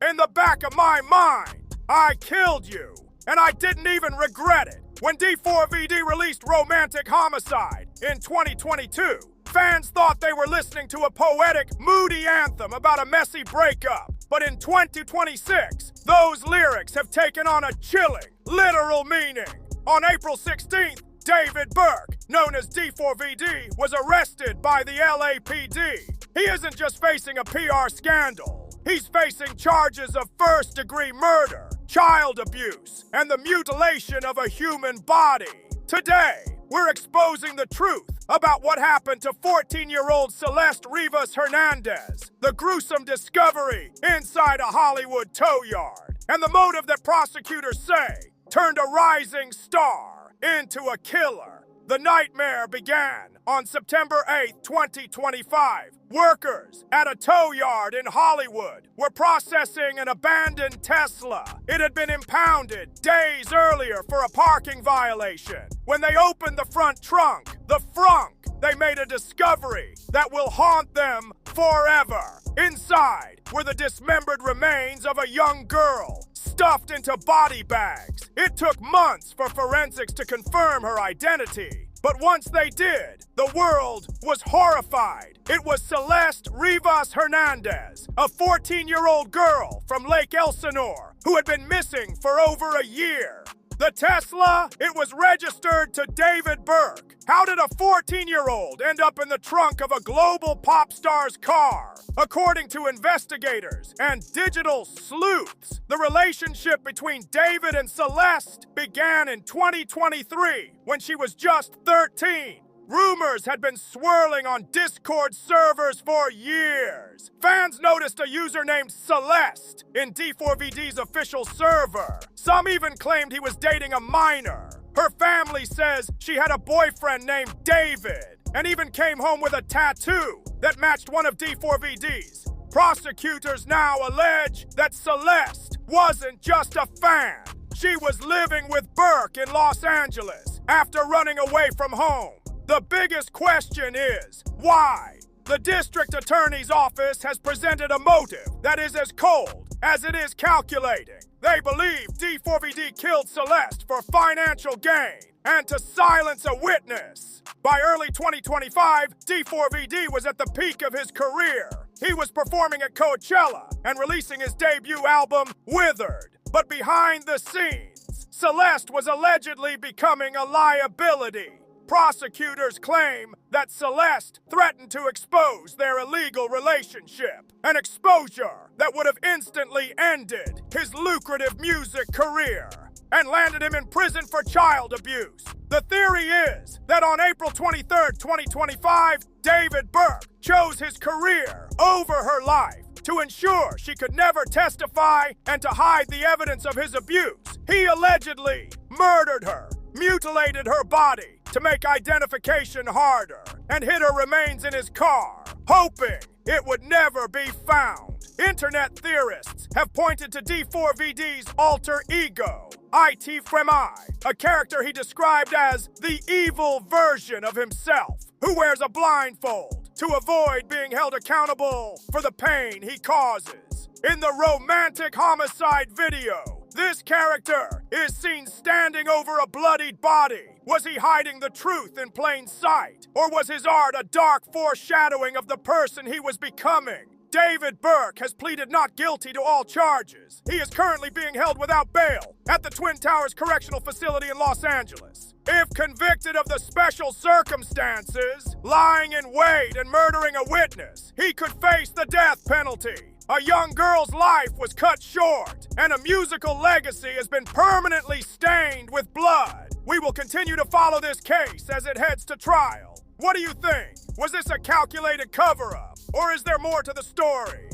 In the back of my mind, I killed you, and I didn't even regret it. When d4vd released Romantic Homicide in 2022, fans thought they were listening to a poetic, moody anthem about a messy breakup. But in 2026, those lyrics have taken on a chilling, literal meaning. On April 16th, David Burke, known as d4vd, was arrested by the LAPD. He isn't just facing a PR scandal. He's facing charges of first-degree murder, child abuse, and the mutilation of a human body. Today, we're exposing the truth about what happened to 14-year-old Celeste Rivas Hernandez, the gruesome discovery inside a Hollywood tow yard, and the motive that prosecutors say turned a rising star into a killer. The nightmare began on September 8, 2025. Workers at a tow yard in Hollywood were processing an abandoned Tesla. It had been impounded days earlier for a parking violation. When they opened the front trunk, the frunk, they made a discovery that will haunt them forever. Inside were the dismembered remains of a young girl, stuffed into body bags. It took months for forensics to confirm her identity. But once they did, the world was horrified. It was Celeste Rivas Hernandez, a 14-year-old girl from Lake Elsinore who had been missing for over a year. The Tesla, it was registered to David Burke. How did a 14-year-old end up in the trunk of a global pop star's car? According to investigators and digital sleuths, the relationship between David and Celeste began in 2023 when she was just 13. Rumors had been swirling on Discord servers for years. Fans noticed a user named Celeste in d4vd's official server. Some even claimed he was dating a minor. Her family says she had a boyfriend named David and even came home with a tattoo that matched one of d4vd's. Prosecutors now allege that Celeste wasn't just a fan. She was living with Burke in Los Angeles after running away from home. The biggest question is, why? The district attorney's office has presented a motive that is as cold as it is calculating. They believe d4vd killed Celeste for financial gain and to silence a witness. By early 2025, d4vd was at the peak of his career. He was performing at Coachella and releasing his debut album, Withered. But behind the scenes, Celeste was allegedly becoming a liability. Prosecutors claim that Celeste threatened to expose their illegal relationship, an exposure that would have instantly ended his lucrative music career and landed him in prison for child abuse. The theory is that on April 23, 2025, David Burke chose his career over her life to ensure she could never testify and to hide the evidence of his abuse. He allegedly murdered her, mutilated her body to make identification harder, and hid her remains in his car, hoping it would never be found. Internet theorists have pointed to d4vd's alter ego, d4vd, a character he described as the evil version of himself, who wears a blindfold to avoid being held accountable for the pain he causes. In the Romantic Homicide video, this character is seen standing over a bloodied body. Was he hiding the truth in plain sight? Or was his art a dark foreshadowing of the person he was becoming? David Burke has pleaded not guilty to all charges. He is currently being held without bail at the Twin Towers Correctional Facility in Los Angeles. If convicted of the special circumstances, lying in wait and murdering a witness, he could face the death penalty. A young girl's life was cut short, and a musical legacy has been permanently stained with blood. We will continue to follow this case as it heads to trial. What do you think? Was this a calculated cover-up, or is there more to the story?